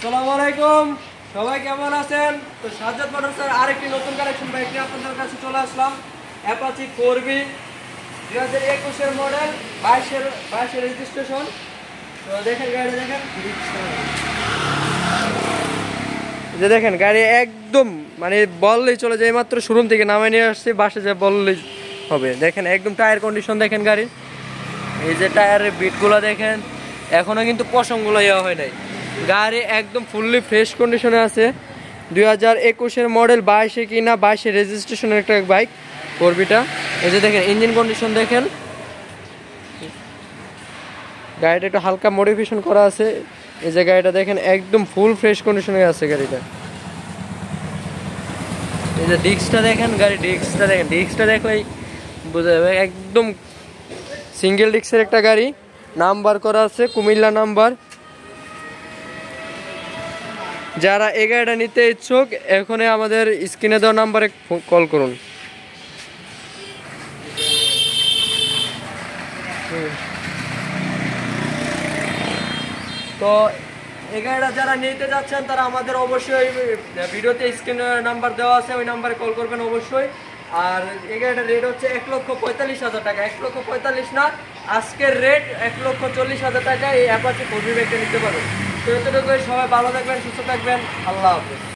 আসসালামু আলাইকুম, সবাই কেমন আছেন? তো সাজ্জাদ মোটরসের আরেকটি নতুন কালেকশন বাইক নিয়ে আপনাদের কাছে চলে আসলাম। Apache 4B 2021 model, 22 registration. তো দেখেন গাড়ি, দেখেন গাড়ি একদম মানে বললেই চলে যায়, মাত্র শোরুম থেকে নামে নিয়ে আসছি, বাসে যা বললেই হবে। দেখেন একদম টায়ার কন্ডিশন দেখেন গাড়ির, এই যে টায়ারের বিটগুলো দেখেন, এখনো কিন্তু পশমগুলো ইয়া হয় নাই। গাড়ি একদম ফুললি ফ্রেশ কন্ডিশনে আছে। 2021 মডেল, 22 কিনা, 22 রেজিস্ট্রেশনের একটা বাইক 4Bটা। এই যে দেখেন ইঞ্জিন কন্ডিশন দেখেন, গাড়িটা একটু হালকা মডিফিকেশন করা আছে। এই যে গাড়িটা দেখেন একদম ফুল ফ্রেশ কন্ডিশনে আছে গাড়িটা। এই যে ডিস্কটা দেখেন, গাড়ি ডিস্কটা দেখলেই বোঝা যাবে একদম সিঙ্গেল ডিস্কের একটা গাড়ি। নাম্বার করা আছে কুমিল্লা নাম্বার। যারা এই গাড়িটা নিতে ইচ্ছুক এখনই আমাদের স্ক্রিনে দেওয়া নাম্বারে কল করুন। তো এই গাড়িটা যারা নিতে যাচ্ছেন তারা আমাদের অবশ্যই ভিডিওতে স্ক্রিনে নাম্বার দেওয়া আছে, ওই নাম্বারে কল করবেন অবশ্যই। আর এই গাড়িটার রেট হচ্ছে 1,45,000 টাকা। 1,45,000 না, আজকের রেট 1,40,000 টাকা এই অ্যাপাচি 4B বাইকটা নিতে পারবেন। তো এতটুকু, সবাই ভালো থাকবেন, সুস্থ থাকবেন, আল্লাহ হাফেজ।